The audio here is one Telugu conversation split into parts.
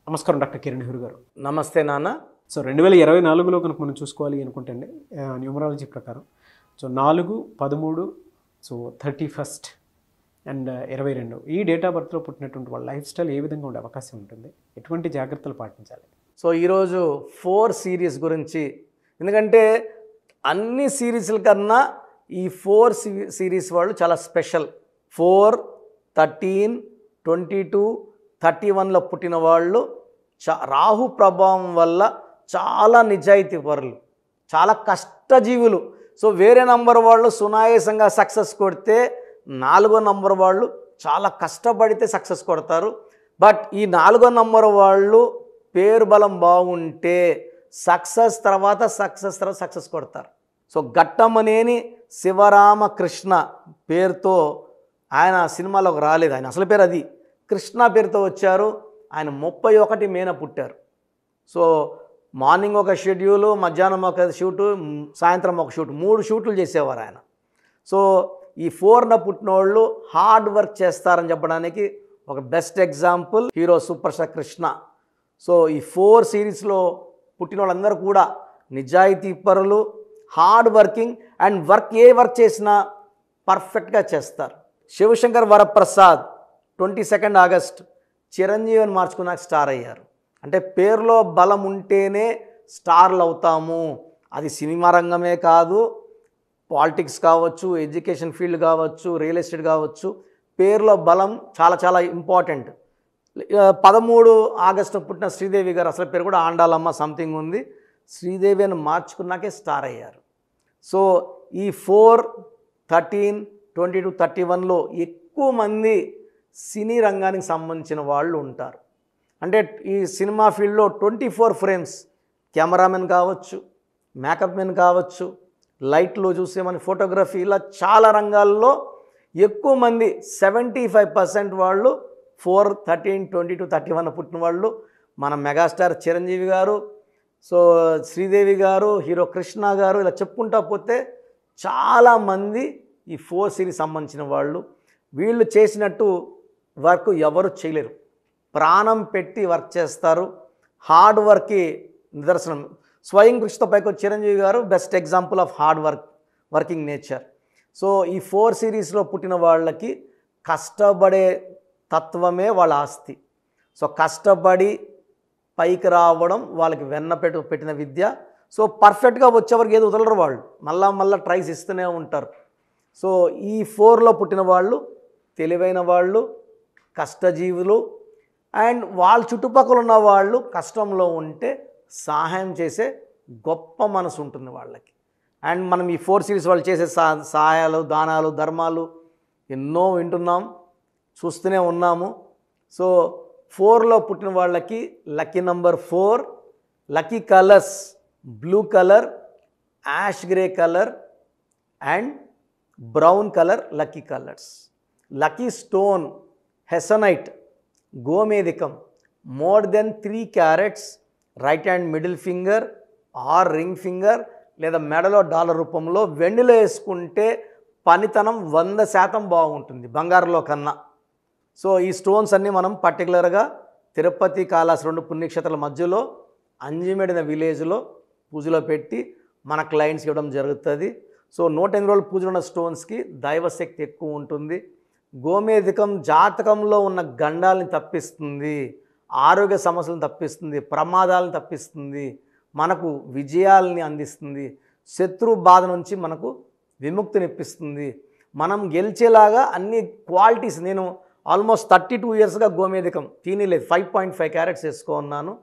నమస్కారం డాక్టర్ కిరణ్ నెహ్రూ గారు. నమస్తే నాన్న. సో 2024లో కనుక మనం చూసుకోవాలి అనుకుంటే అండి, న్యూమరాలజీ ప్రకారం 4, 13, 31 అండ్ 22 ఈ డేట్ ఆఫ్ బర్త్లో పుట్టినటువంటి వాళ్ళ లైఫ్ స్టైల్ ఏ విధంగా ఉండే అవకాశం ఉంటుంది, ఎటువంటి జాగ్రత్తలు పాటించాలి? సో ఈరోజు 4 సిరీస్ గురించి, ఎందుకంటే అన్ని సిరీస్ల కన్నా ఈ 4 సిరీస్ వాళ్ళు చాలా స్పెషల్. 4, 13, 22, 31లో పుట్టిన వాళ్ళు రాహు ప్రభావం వల్ల చాలా నిజాయితీ పరులు, చాలా కష్టజీవులు. సో వేరే నంబర్ వాళ్ళు సునాయాసంగా సక్సెస్ కొడితే 4వ నంబర్ వాళ్ళు చాలా కష్టపడితే సక్సెస్ కొడతారు. బట్ ఈ 4వ నంబర్ వాళ్ళు పేరు బలం బాగుంటే సక్సెస్ తర్వాత సక్సెస్ కొడతారు. సో ఘట్టమనేని శివరామకృష్ణ పేరుతో ఆయన సినిమాలోకి రాలేదు, ఆయన అసలు పేరు అది, కృష్ణ పేరుతో వచ్చారు. ఆయన 31 మేన పుట్టారు. సో మార్నింగ్ ఒక షెడ్యూలు, మధ్యాహ్నం ఒక షూటు, సాయంత్రం ఒక షూట్, 3 షూట్లు చేసేవారు ఆయన. సో ఈ 4న పుట్టిన వాళ్ళు హార్డ్ వర్క్ చేస్తారని చెప్పడానికి ఒక best example hero super star Krishna. So ఈ 4 సిరీస్లో పుట్టిన వాళ్ళందరూ కూడా నిజాయితీ పరులు, hard working and A work చేసినా పర్ఫెక్ట్గా చేస్తారు. శివశంకర్ వరప్రసాద్ 22 ఆగస్ట్ చిరంజీవిని మార్చుకున్నాక స్టార్ అయ్యారు. అంటే పేరులో బలం ఉంటేనే స్టార్లు అవుతాము. అది సినిమా రంగమే కాదు, పాలిటిక్స్ కావచ్చు, ఎడ్యుకేషన్ ఫీల్డ్ కావచ్చు, రియల్ ఎస్టేట్ కావచ్చు, పేరులో బలం చాలా చాలా ఇంపార్టెంట్. 13 ఆగస్టు పుట్టిన శ్రీదేవి గారు అసలు పేరు కూడా ఆండాలమ్మ సంథింగ్ ఉంది, శ్రీదేవి అని మార్చుకున్నాకే స్టార్ అయ్యారు. సో ఈ 4, 13, 22, 31లో ఎక్కువ మంది సినీ రంగానికి సంబంధించిన వాళ్ళు ఉంటారు. అంటే ఈ సినిమా ఫీల్డ్లో 24 ఫ్రేమ్స్, కెమెరామెన్ కావచ్చు, మేకప్ మెన్ కావచ్చు, లైట్లో చూసే మన ఫోటోగ్రఫీ, ఇలా చాలా రంగాల్లో ఎక్కువ మంది 75% వాళ్ళు 4, 13, 22, 31 పుట్టిన వాళ్ళు. మన మెగాస్టార్ చిరంజీవి గారు, సో శ్రీదేవి గారు, హీరో కృష్ణ గారు, ఇలా చెప్పుకుంటా పోతే చాలామంది ఈ 4 సిరీస్ సంబంధించిన వాళ్ళు. వీళ్ళు చేసినట్టు వర్క్ ఎవరు చేయలేరు, ప్రాణం పెట్టి వర్క్ చేస్తారు. హార్డ్ వర్క్కి నిదర్శనం స్వయం కృషితో పైకి చిరంజీవి గారు best example of working nature. So ఈ 4 సిరీస్లో పుట్టిన వాళ్ళకి కష్టపడే తత్వమే వాళ్ళ ఆస్తి. సో కష్టపడి పైకి రావడం వాళ్ళకి పెట్టిన విద్య. సో పర్ఫెక్ట్గా వచ్చేవరకు ఏది వదలరు వాళ్ళు, మళ్ళా ట్రైస్ ఇస్తూనే ఉంటారు. సో ఈ 4లో పుట్టిన వాళ్ళు తెలివైన వాళ్ళు, కష్టజీవులు, అండ్ వాళ్ళ చుట్టుపక్కల ఉన్న వాళ్ళు కష్టంలో ఉంటే సహాయం చేసే గొప్ప మనసు ఉంటుంది వాళ్ళకి. అండ్ మనం ఈ 4 సిరీస్ వాళ్ళు చేసే సహాయాలు, దానాలు, ధర్మాలు ఎన్నో వింటున్నాం, చూస్తూనే ఉన్నాము. సో 4లో పుట్టిన వాళ్ళకి lucky number 4, lucky colours blue colour, ash grey colour and brown colour lucky colours. Lucky stone hessonite, గోమేధికం, more than 3 carats, right hand middle finger or ring finger, లేదా మెడలో డాలర్ రూపంలో వెండిలో వేసుకుంటే పనితనం 100% బాగుంటుంది బంగారంలో కన్నా. సో ఈ స్టోన్స్ అన్నీ మనం పర్టికులర్గా తిరుపతి, కాళహస్తి 2 పుణ్యక్షేత్రాల మధ్యలో అంజిమెడిన విలేజ్లో పూజలో పెట్టి మన క్లయింట్స్కి ఇవ్వడం జరుగుతుంది. సో 108 రోజులు పూజలు ఉన్న స్టోన్స్కి దైవశక్తి ఎక్కువ ఉంటుంది. గోమేధికం జాతకంలో ఉన్న గండాలని తప్పిస్తుంది, ఆరోగ్య సమస్యలను తప్పిస్తుంది, ప్రమాదాలను తప్పిస్తుంది, మనకు విజయాలని అందిస్తుంది, శత్రు బాధ నుంచి మనకు విముక్తినిప్పిస్తుంది, మనం గెలిచేలాగా అన్ని క్వాలిటీస్. నేను ఆల్మోస్ట్ 32 ఇయర్స్గా గోమేధికం తినలేదు, 5.5 క్యారెట్స్ వేసుకున్నాను.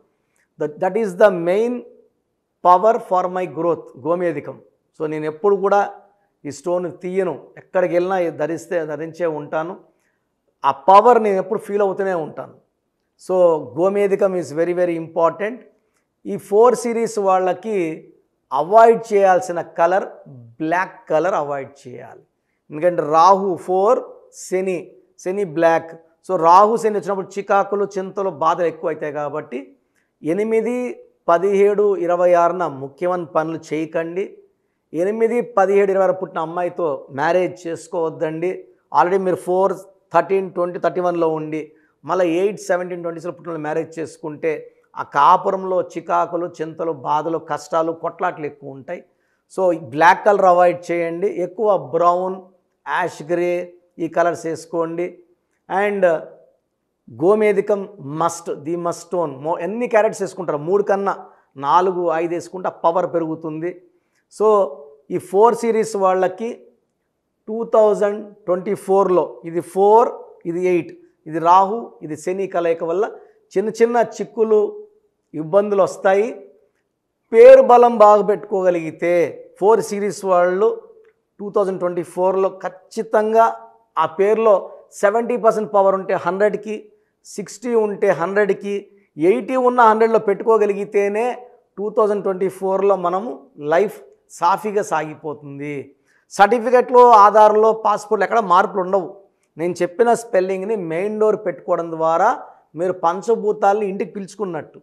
That is the main power for my growth, గోమేధికం. సో నేను ఎప్పుడు కూడా ఈ స్టోన్ తీయను, ఎక్కడికి వెళ్ళినా ధరించే ఉంటాను. ఆ పవర్ నేను ఎప్పుడు ఫీల్ అవుతూనే ఉంటాను. సో గోమేధికం ఈజ్ వెరీ వెరీ ఇంపార్టెంట్. ఈ 4 సిరీస్ వాళ్ళకి అవాయిడ్ చేయాల్సిన కలర్ బ్లాక్ కలర్ అవాయిడ్ చేయాలి. ఎందుకంటే రాహు 4, శని బ్లాక్. సో రాహు శని వచ్చినప్పుడు చికాకులు, చింతలు, బాధలు ఎక్కువ అవుతాయి. కాబట్టి 8, 17, 26న ముఖ్యమైన పనులు చేయకండి. 8, 17, 26 పుట్టిన అమ్మాయితో మ్యారేజ్ చేసుకోవద్దండి. ఆల్రెడీ మీరు 4, 13, 20, 31లో ఉండి మళ్ళీ 8, 17, 20స్లో పుట్టిన మ్యారేజ్ చేసుకుంటే ఆ కాపురంలో చికాకులు, చింతలు, బాధలు, కష్టాలు, కొట్లాట్లు ఎక్కువ ఉంటాయి. సో బ్లాక్ కలర్ అవాయిడ్ చేయండి, ఎక్కువ బ్రౌన్, యాష్ గ్రే ఈ కలర్స్ వేసుకోండి. అండ్ గోమేధికం ది మస్ట్ స్టోన్ ఎన్ని క్యారెట్స్ వేసుకుంటారు, 3 కన్నా 4, 5 వేసుకుంటే పవర్ పెరుగుతుంది. సో ఈ 4 సిరీస్ వాళ్ళకి 2024లో ఇది 4, ఇది 8, ఇది రాహు, ఇది శని కలయిక వల్ల చిన్న చిన్న చిక్కులు, ఇబ్బందులు వస్తాయి. పేరు బలం బాగా పెట్టుకోగలిగితే 4 సిరీస్ వాళ్ళు 2024లో ఖచ్చితంగా ఆ పేరులో 70% పవర్ ఉంటే 100కి, 60 ఉంటే 100కి, 80 ఉన్న 100లో పెట్టుకోగలిగితేనే 2024లో మనము లైఫ్ సాఫీగా సాగిపోతుంది. సర్టిఫికెట్లో, ఆధార్లో, పాస్పోర్ట్లో ఎక్కడ మార్పులు ఉండవు. నేను చెప్పిన స్పెల్లింగ్ని మెయిన్ డోర్ పెట్టుకోవడం ద్వారా మీరు పంచభూతాలని ఇంటికి పిలుచుకున్నట్టు.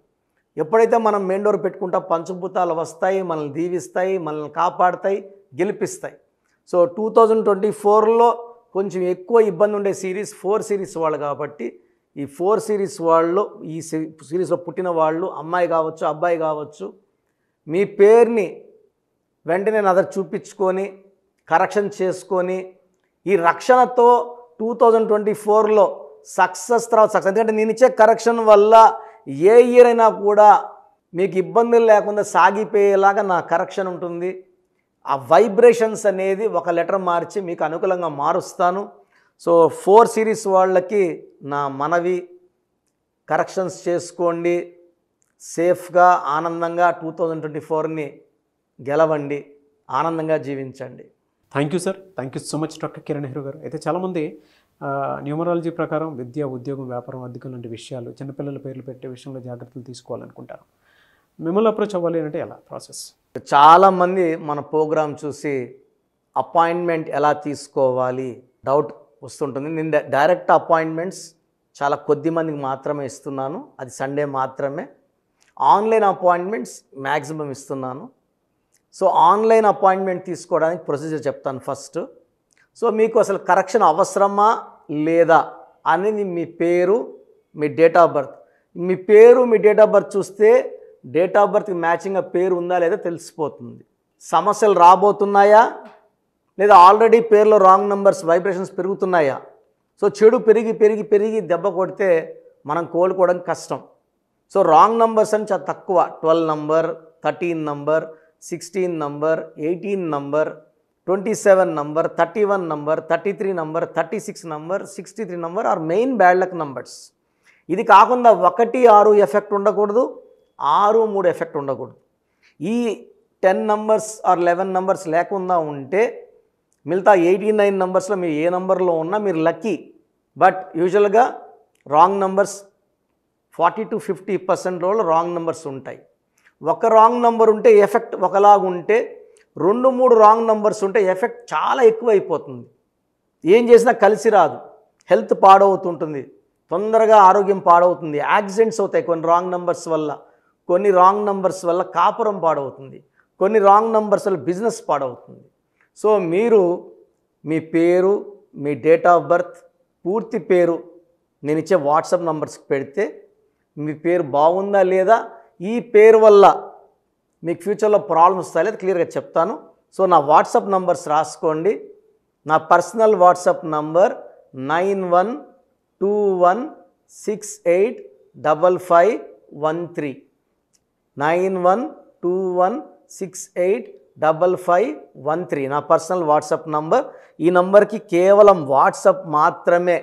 ఎప్పుడైతే మనం మెయిన్ డోర్ పెట్టుకుంటా పంచభూతాలు వస్తాయి, మనల్ని దీవిస్తాయి, మనల్ని కాపాడుతాయి, గెలిపిస్తాయి. సో 2024లో కొంచెం ఎక్కువ ఇబ్బంది ఉండే సిరీస్ 4 సిరీస్ వాళ్ళు కాబట్టి ఈ 4 సిరీస్ వాళ్ళు, ఈ సిరీస్లో పుట్టిన వాళ్ళు, అమ్మాయి కావచ్చు, అబ్బాయి కావచ్చు, మీ పేరుని వెంటనే నదర్ చూపించుకొని కరెక్షన్ చేసుకొని ఈ రక్షణతో 2024లో సక్సెస్ తర్వాత సక్సెస్. ఎందుకంటే నేను ఇచ్చే కరెక్షన్ వల్ల ఏ ఇయర్ అయినా కూడా మీకు ఇబ్బందులు లేకుండా సాగిపోయేలాగా నా కరెక్షన్ ఉంటుంది. ఆ వైబ్రేషన్స్ అనేది ఒక లెటర్ మార్చి మీకు అనుకూలంగా మారుస్తాను. సో 4 సిరీస్ వాళ్ళకి నా మనవి, కరెక్షన్స్ చేసుకోండి, సేఫ్గా ఆనందంగా 2024ని గెలవండి, ఆనందంగా జీవించండి. Thank you sir, thank you so much doctor Kiran Nehru గారు. అయితే చాలామంది న్యూమరాలజీ ప్రకారం విద్య, ఉద్యోగం, వ్యాపారం, అద్దెకం లాంటి విషయాలు, చిన్నపిల్లల పేర్లు పెట్టే విషయంలో జాగ్రత్తలు తీసుకోవాలనుకుంటారు. మిమ్మల్ని అప్రోచ్ అవ్వాలి అంటే ఎలా ప్రాసెస్? చాలామంది మన ప్రోగ్రాం చూసి అపాయింట్మెంట్ ఎలా తీసుకోవాలి డౌట్ వస్తుంటుంది. నేను డైరెక్ట్ అపాయింట్మెంట్స్ చాలా కొద్ది మందికి మాత్రమే ఇస్తున్నాను, అది సండే మాత్రమే. ఆన్లైన్ అపాయింట్మెంట్స్ మ్యాక్సిమం ఇస్తున్నాను. సో ఆన్లైన్ అపాయింట్మెంట్ తీసుకోవడానికి ప్రొసీజర్ చెప్తాను ఫస్ట్. సో మీకు అసలు కరెక్షన్ అవసరమా లేదా అనేది మీ పేరు, మీ డేట్ ఆఫ్ బర్త్. మీ పేరు, మీ డేట్ ఆఫ్ బర్త్ చూస్తే డేట్ ఆఫ్ బర్త్కి మ్యాచింగ్గా పేరు ఉందా లేదా తెలిసిపోతుంది. సమస్యలు రాబోతున్నాయా లేదా ఆల్రెడీ పేరులో రాంగ్ నెంబర్స్, వైబ్రేషన్స్ పెరుగుతున్నాయా? సో చెడు పెరిగి పెరిగి పెరిగి దెబ్బ కొడితే మనం కోలుకోవడం కష్టం. సో రాంగ్ నెంబర్స్ అని చాలా తక్కువ. 12 number, 13 number, 16 number, 18 number, 27 number, 31 number, 33 number, 36 number, 63 number are main bad luck numbers. ఇది కాకుండా 1, 6 ఎఫెక్ట్ ఉండకూడదు, 6, 3 ఎఫెక్ట్ ఉండకూడదు. ఈ 10 నంబర్స్ ఆర్ 11 నంబర్స్ లేకుండా ఉంటే మిగతా 89 నంబర్స్లో మీరు ఏ నంబర్లో ఉన్నా మీరు లక్కీ. బట్ యూజువల్గా wrong numbers 40 to 50% wrong numbers ఉంటాయి. ఒక రాంగ్ నెంబర్ ఉంటే ఎఫెక్ట్ ఒకలాగుంటే 2, 3 రాంగ్ నెంబర్స్ ఉంటే ఎఫెక్ట్ చాలా ఎక్కువ అయిపోతుంది. ఏం చేసినా కలిసి రాదు, హెల్త్ పాడవుతుంటుంది, తొందరగా ఆరోగ్యం పాడవుతుంది, యాక్సిడెంట్స్ అవుతాయి కొన్ని రాంగ్ నెంబర్స్ వల్ల, కొన్ని రాంగ్ నెంబర్స్ వల్ల కాపురం పాడవుతుంది, కొన్ని రాంగ్ నెంబర్స్ వల్ల బిజినెస్ పాడవుతుంది. సో మీరు మీ పేరు, మీ డేట్ ఆఫ్ బర్త్, పూర్తి పేరు నేను ఇచ్చే వాట్సాప్ నంబర్స్కి పెడితే మీ పేరు బాగుందా లేదా, ఈ పేరు వల్ల మీకు ఫ్యూచర్లో ప్రాబ్లమ్స్ వస్తాయి లేదా క్లియర్గా చెప్తాను. సో నా వాట్సాప్ నంబర్స్ రాసుకోండి. నా పర్సనల్ వాట్సాప్ నంబర్ 9121685513 9121685513 నా పర్సనల్ వాట్సాప్ నంబర్. ఈ నంబర్కి కేవలం వాట్సాప్ మాత్రమే.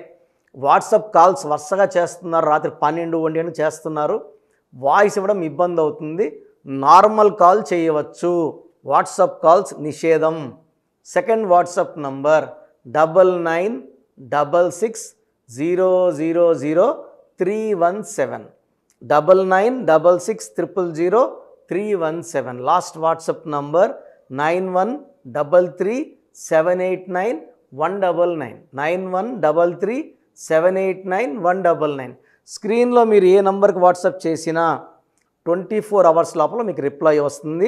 వాట్సాప్ కాల్స్ వరుసగా చేస్తున్నారు, రాత్రి 12, 1 గంటలకు చేస్తున్నారు, వాయిస్ ఇవ్వడం ఇబ్బంది అవుతుంది. నార్మల్ కాల్ చేయవచ్చు, వాట్సాప్ కాల్స్ నిషేధం. Second WhatsApp number 9966000317 9966000317. Last WhatsApp number 9133789199 9133789199. స్క్రీన్లో మీరు ఏ నంబర్కి వాట్సాప్ చేసినా 24 అవర్స్ లోపల మీకు రిప్లై వస్తుంది.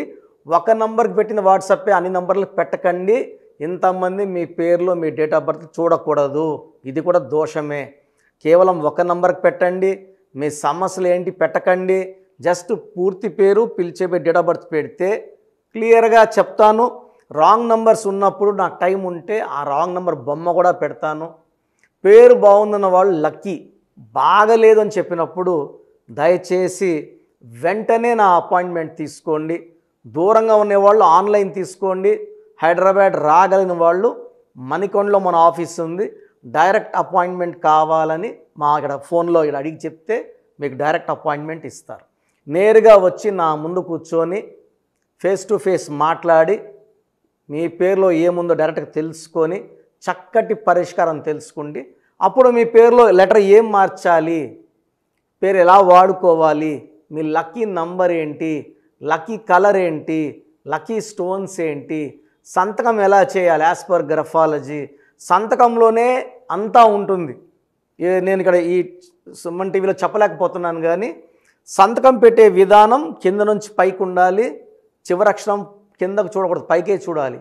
ఒక నంబర్కి పెట్టిన వాట్సాపే అన్ని నంబర్లకు పెట్టకండి. ఇంతమంది మీ పేర్లో మీ డేట్ ఆఫ్ బర్త్ చూడకూడదు, ఇది కూడా దోషమే. కేవలం ఒక నంబర్కి పెట్టండి. మీ సమస్యలు ఏంటి పెట్టకండి. జస్ట్ పూర్తి పేరు, పిలిచే డేట్ ఆఫ్ బర్త్ పెడితే క్లియర్గా చెప్తాను. రాంగ్ నంబర్స్ ఉన్నప్పుడు నాకు టైం ఉంటే ఆ రాంగ్ నంబర్ బొమ్మ కూడా పెడతాను. పేరు బాగుందన్న వాళ్ళు లక్కీ, బాగలేదు అని చెప్పినప్పుడు దయచేసి వెంటనే నా అపాయింట్మెంట్ తీసుకోండి. దూరంగా ఉండేవాళ్ళు ఆన్లైన్ తీసుకోండి. హైదరాబాద్ రాగలిగిన వాళ్ళు మణికొండలో మన ఆఫీస్ ఉంది. డైరెక్ట్ అపాయింట్మెంట్ కావాలని మా ఇక్కడ ఫోన్లో ఇక్కడ అడిగి చెప్తే మీకు డైరెక్ట్ అపాయింట్మెంట్ ఇస్తారు. నేరుగా వచ్చి నా ముందు కూర్చొని ఫేస్ టు ఫేస్ మాట్లాడి మీ పేరులో ఏముందో డైరెక్ట్గా తెలుసుకొని చక్కటి పరిష్కారం తెలుసుకోండి. అప్పుడు మీ పేరులో లెటర్ ఏం మార్చాలి, పేరు ఎలా వాడుకోవాలి, మీ లక్కీ నంబర్ ఏంటి, లక్కీ కలర్ ఏంటి, లక్కీ స్టోన్స్ ఏంటి, సంతకం ఎలా చేయాలి యాజ్ పర్ గ్రఫాలజీ, సంతకంలోనే అంతా ఉంటుంది. నేను ఇక్కడ ఈ సుమన్ టీవీలో చెప్పలేకపోతున్నాను కానీ సంతకం పెట్టే విధానం కింద నుంచి పైకి ఉండాలి. చివరి అక్షరం కిందకు చూడకూడదు, పైకే చూడాలి.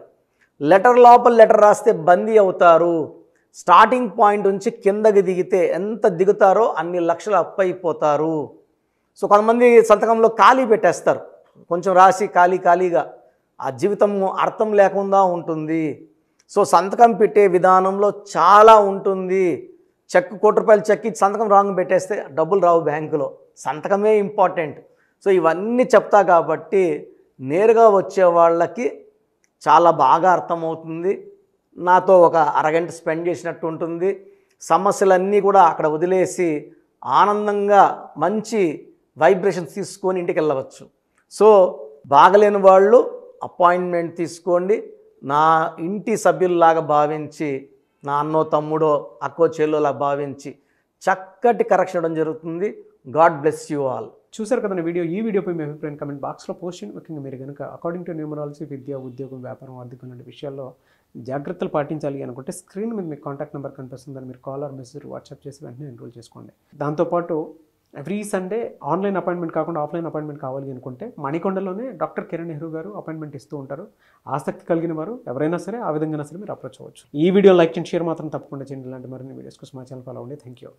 లెటర్ లోపల లెటర్ రాస్తే బందీ అవుతారు. స్టార్టింగ్ పాయింట్ నుంచి కిందకి దిగితే ఎంత దిగుతారో అన్ని లక్షలు అప్పు అయిపోతారు. సో కొంతమంది సంతకంలో ఖాళీ పెట్టేస్తారు, కొంచెం రాసి ఖాళీగా ఆ జీవితం అర్థం లేకుండా ఉంటుంది. సో సంతకం పెట్టే విధానంలో చాలా ఉంటుంది. చెక్ ₹1,00,000 చెక్ ఇచ్చి సంతకం రాంగ్ పెట్టేస్తే డబ్బులు రావు బ్యాంకులో. సంతకమే ఇంపార్టెంట్. సో ఇవన్నీ చెప్తా కాబట్టి నేరుగా వచ్చే వాళ్ళకి చాలా బాగా అర్థమవుతుంది. నాతో ఒక అరగంట స్పెండ్ చేసినట్టు ఉంటుంది. సమస్యలన్నీ కూడా అక్కడ వదిలేసి ఆనందంగా మంచి వైబ్రేషన్స్ తీసుకొని ఇంటికి వెళ్ళవచ్చు. సో బాగలేని వాళ్ళు అపాయింట్మెంట్ తీసుకోండి. నా ఇంటి సభ్యుల్లాగా భావించి, నా అన్నో తమ్ముడో అక్కో చెల్లోలా భావించి చక్కటి కరెక్షన్ ఇవ్వడం జరుగుతుంది. God bless you all. చూసారు కదా వీడియో. ఈ వీడియోపై మీ అభిప్రాయం కమెంట్ బాక్స్లో పోస్ట్ చేయండి. ముఖ్యంగా మీరు కనుక అకార్డింగ్ టు న్యూమరాలజీ విద్య, ఉద్యోగం, వ్యాపారం, ఆర్థికం లాంటి విషయాల్లో జాగ్రత్తలు పాటించాలి అనుకుంటే స్క్రీన్ మీద మీకు కాంటాక్ట్ నెంబర్ కనిపిస్తుందని మీరు కాల్ ఆర్ మెసేజ్ వాట్సాప్ చేసి వెంటనే ఎన్రోల్ చేసుకోండి. దాంతోపాటు ఎవ్రీ సండే ఆన్లైన్ అపాయింట్మెంట్ కాకుండా ఆఫ్లైన్ అపాయింట్మెంట్ కావాలి అనుకుంటే మణికొండలోనే డాక్టర్ కిరణ్ నెహ్రూ గారు అపాయింట్మెంట్ ఇస్తూ ఉంటారు. ఆసక్తి కలిగిన వారు ఎవరైనా సరే ఆ విధంగా సరే మీరు అప్రోచ్ అవ్వచ్చు. ఈ వీడియో లైక్ అండ్ షేర్ మాత్రం తప్పకుండా చేయండి. ఇలాంటి మరిన్ని వీడియోస్ కోసం మా ఛానల్ ఫాలో అవ్వండి. Thank you.